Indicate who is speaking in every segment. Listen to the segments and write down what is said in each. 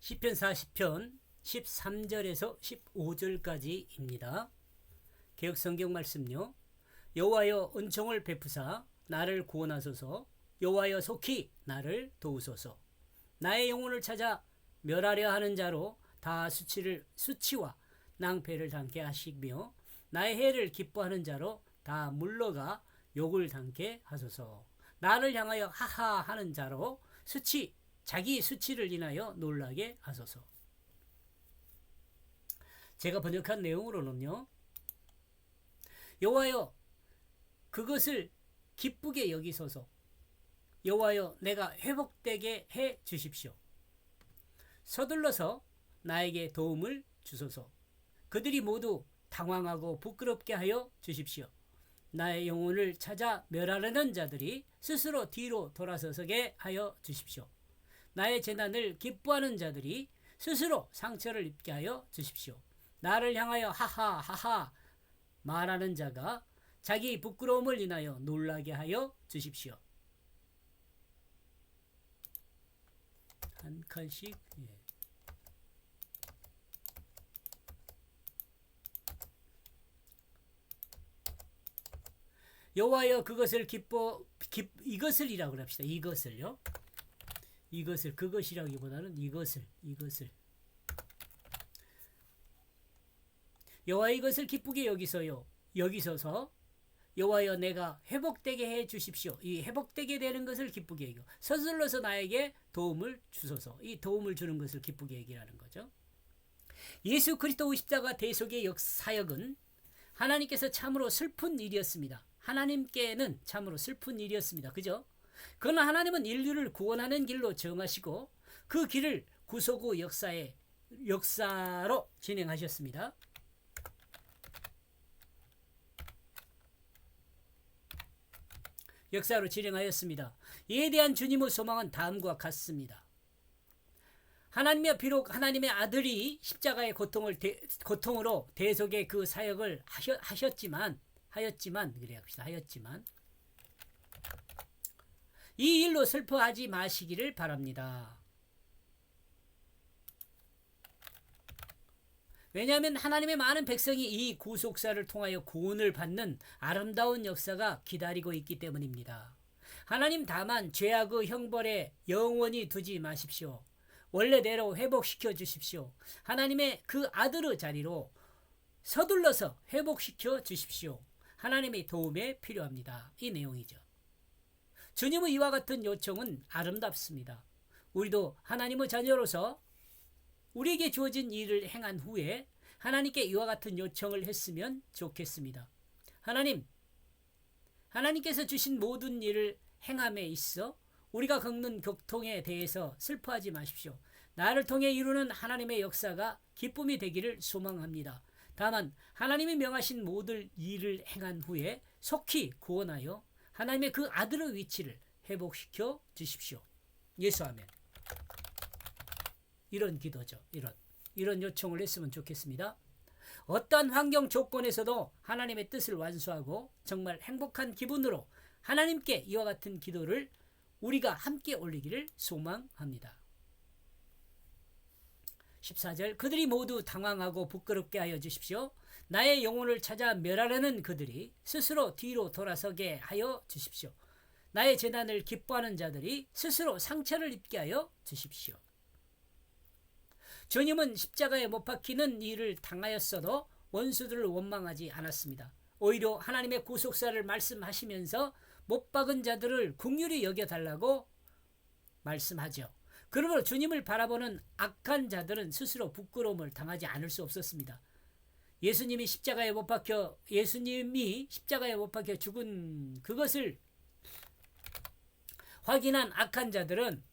Speaker 1: 시편 40편 13절에서 15절까지입니다. 개역성경 말씀요. 여호와여 은총을 베푸사 나를 구원하소서. 여호와여 속히 나를 도우소서. 나의 영혼을 찾아 멸하려 하는 자로 다 수치와 낭패를 당케 하시며 나의 해를 기뻐하는 자로 다 물러가 욕을 당케 하소서. 나를 향하여 하하 하는 자로 자기 수치를 인하여 놀라게 하소서. 제가 번역한 내용으로는요. 여호와여 그것을 기쁘게 여기소서. 여호와여 내가 회복되게 해 주십시오. 서둘러서 나에게 도움을 주소서. 그들이 모두 당황하고 부끄럽게 하여 주십시오. 나의 영혼을 찾아 멸하려는 자들이 스스로 뒤로 돌아서게 하여 주십시오. 나의 재난을 기뻐하는 자들이 스스로 상처를 입게 하여 주십시오. 나를 향하여 하하 말하는 자가 자기 부끄러움을 인하여 놀라게 하여 주십시오. 한 칸씩. 여호와여 그것을 이것을이라고 합시다. 이것을요. 이것을 그것이라기보다는 이것을 여호와 이것을 기쁘게 여기소서. 여호와여 내가 회복되게 해 주십시오. 이 회복되게 되는 것을 기쁘게 여기고 서둘러서 나에게 도움을 주소서. 이 도움을 주는 것을 기쁘게 여기라는 거죠. 예수 그리스도 십자가 대속의 사역은 하나님께서 참으로 슬픈 일이었습니다. 하나님께는 참으로 슬픈 일이었습니다. 그죠? 그러나 하나님은 인류를 구원하는 길로 정하시고 그 길을 구속 후 역사로 진행하셨습니다. 역사로 진행하였습니다. 이에 대한 주님의 소망은 다음과 같습니다. 비록 하나님의 아들이 십자가의 고통으로 대속의 그 사역을 하였지만 이 일로 슬퍼하지 마시기를 바랍니다. 왜냐하면 하나님의 많은 백성이 이 구속사를 통하여 구원을 받는 아름다운 역사가 기다리고 있기 때문입니다. 하나님 다만 죄악의 형벌에 영원히 두지 마십시오. 원래대로 회복시켜 주십시오. 하나님의 그 아들의 자리로 서둘러서 회복시켜 주십시오. 하나님의 도움에 필요합니다. 이 내용이죠. 주님의 이와 같은 요청은 아름답습니다. 우리도 하나님의 자녀로서 우리에게 주어진 일을 행한 후에 하나님께 이와 같은 요청을 했으면 좋겠습니다. 하나님께서 주신 모든 일을 행함에 있어 우리가 겪는 고통에 대해서 슬퍼하지 마십시오. 나를 통해 이루는 하나님의 역사가 기쁨이 되기를 소망합니다. 다만 하나님이 명하신 모든 일을 행한 후에 속히 구원하여 하나님의 그 아들의 위치를 회복시켜 주십시오. 예수 아멘. 이런 기도죠. 이런 요청을 했으면 좋겠습니다. 어떠한 환경 조건에서도 하나님의 뜻을 완수하고 정말 행복한 기분으로 하나님께 이와 같은 기도를 우리가 함께 올리기를 소망합니다. 14절 그들이 모두 당황하고 부끄럽게 하여 주십시오. 나의 영혼을 찾아 멸하려는 그들이 스스로 뒤로 돌아서게 하여 주십시오. 나의 재난을 기뻐하는 자들이 스스로 상처를 입게 하여 주십시오. 주님은 십자가에 못 박히는 일을 당하였어도 원수들을 원망하지 않았습니다. 오히려 하나님의 구속사를 말씀하시면서 못 박은 자들을 긍휼히 여겨달라고 말씀하죠. 그러므로 주님을 바라보는 악한 자들은 스스로 부끄러움을 당하지 않을 수 없었습니다. 예수님이 십자가에 못 박혀 죽은 그것을 확인한 악한 자들은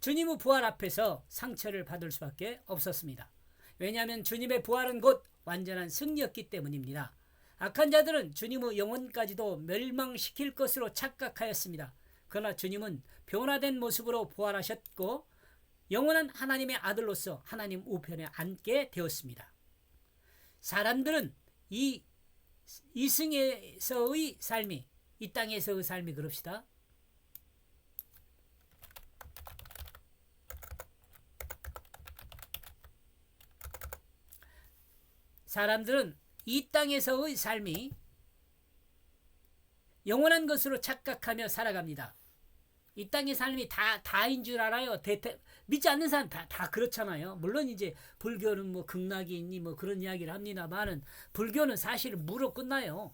Speaker 1: 주님의 부활 앞에서 상처를 받을 수밖에 없었습니다. 왜냐하면 주님의 부활은 곧 완전한 승리였기 때문입니다. 악한 자들은 주님의 영혼까지도 멸망시킬 것으로 착각하였습니다. 그러나 주님은 변화된 모습으로 부활하셨고 영원한 하나님의 아들로서 하나님 우편에 앉게 되었습니다. 사람들은 이 이승에서의 삶이, 이 땅에서의 삶이 그럽시다. 사람들은 이 땅에서의 삶이 영원한 것으로 착각하며 살아갑니다. 이 땅의 삶이 다인 줄 알아요. 믿지 않는 사람 다 그렇잖아요. 물론 이제 불교는 뭐 극락이 있니 뭐 그런 이야기를 합니다만은 불교는 사실 무로 끝나요.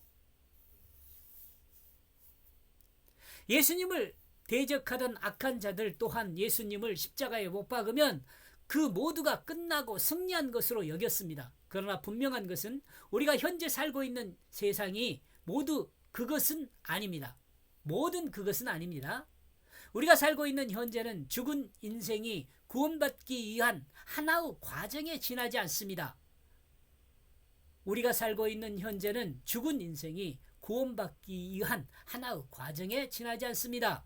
Speaker 1: 예수님을 대적하던 악한 자들 또한 예수님을 십자가에 못 박으면 그 모두가 끝나고 승리한 것으로 여겼습니다. 그러나 분명한 것은 우리가 현재 살고 있는 세상이 모두 그것은 아닙니다. 모든 그것은 아닙니다. 우리가 살고 있는 현재는 죽은 인생이 구원받기 위한 하나의 과정에 지나지 않습니다. 우리가 살고 있는 현재는 죽은 인생이 구원받기 위한 하나의 과정에 지나지 않습니다.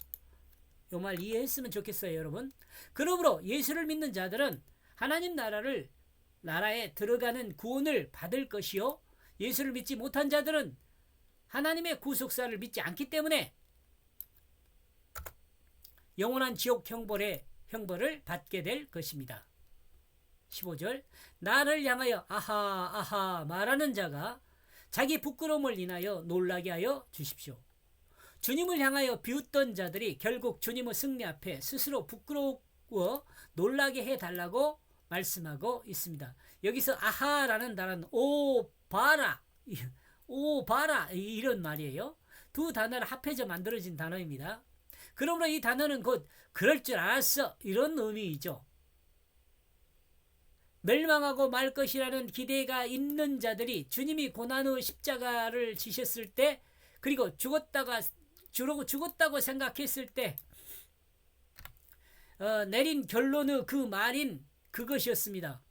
Speaker 1: 이 말 이해했으면 좋겠어요, 여러분. 그러므로 예수를 믿는 자들은 하나님 나라에 들어가는 구원을 받을 것이요, 예수를 믿지 못한 자들은 하나님의 구속사를 믿지 않기 때문에 영원한 지옥 형벌을 받게 될 것입니다. 15절, 나를 향하여 아하 아하 말하는 자가 자기 부끄러움을 인하여 놀라게 하여 주십시오. 주님을 향하여 비웃던 자들이 결국 주님의 승리 앞에 스스로 부끄러워 놀라게 해달라고 말씀하고 있습니다. 여기서 아하라는 단어는 오 봐라 이런 말이에요. 두 단어를 합해져 만들어진 단어입니다. 그러므로 이 단어는 곧 그럴 줄 알았어 이런 의미이죠. 멸망하고 말 것이라는 기대가 있는 자들이 주님이 고난의 십자가를 지셨을 때, 그리고 죽었다고 생각했을 때 내린 결론의 그 말인 그것이었습니다.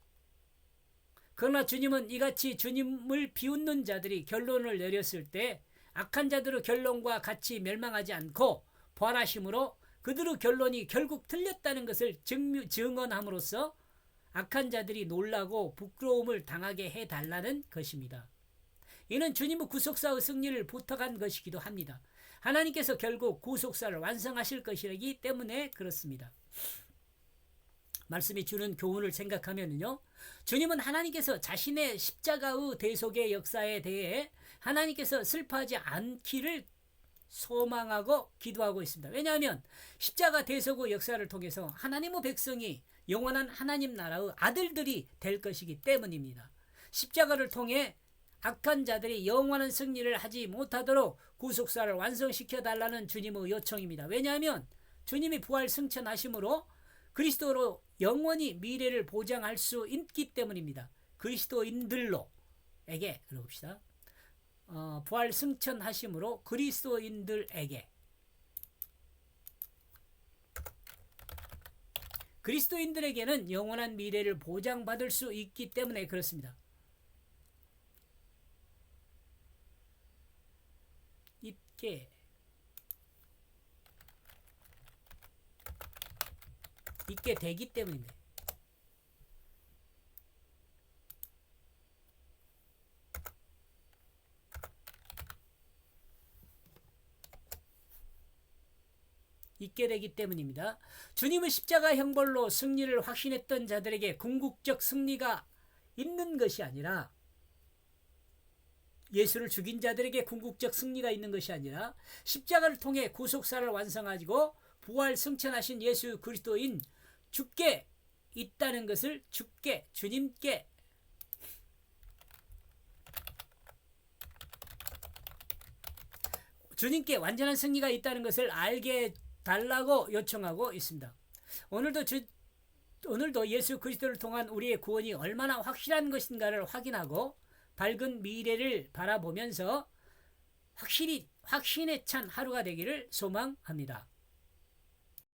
Speaker 1: 그러나 주님은 이같이 주님을 비웃는 자들이 결론을 내렸을 때 악한 자들의 결론과 같이 멸망하지 않고 부활하심으로 그들의 결론이 결국 틀렸다는 것을 증언함으로써 악한 자들이 놀라고 부끄러움을 당하게 해달라는 것입니다. 이는 주님의 구속사의 승리를 부탁한 것이기도 합니다. 하나님께서 결국 구속사를 완성하실 것이기 때문에 그렇습니다. 말씀이 주는 교훈을 생각하면요, 주님은 하나님께서 자신의 십자가의 대속의 역사에 대해 하나님께서 슬퍼하지 않기를 소망하고 기도하고 있습니다. 왜냐하면 십자가 대속의 역사를 통해서 하나님의 백성이 영원한 하나님 나라의 아들들이 될 것이기 때문입니다. 십자가를 통해 악한 자들이 영원한 승리를 하지 못하도록 구속사를 완성시켜 달라는 주님의 요청입니다. 왜냐하면 주님이 부활 승천하심으로 그리스도로 영원히 미래를 보장할 수 있기 때문입니다. 그리스도인들로에게 들어봅시다. 부활 승천하심으로 그리스도인들에게는 영원한 미래를 보장받을 수 있기 때문에 그렇습니다. 있게 되기 때문입니다. 있게 되기 때문입니다. 주님의 십자가 형벌로 승리를 확신했던 자들에게 궁극적 승리가 있는 것이 아니라, 예수를 죽인 자들에게 궁극적 승리가 있는 것이 아니라 십자가를 통해 구속사를 완성하고 부활 승천하신 예수 그리스도인 주께 있다는 것을 주님께 완전한 승리가 있다는 것을 알게 달라고 요청하고 있습니다. 오늘도 예수 그리스도를 통한 우리의 구원이 얼마나 확실한 것인가를 확인하고 밝은 미래를 바라보면서 확신에 찬 하루가 되기를 소망합니다.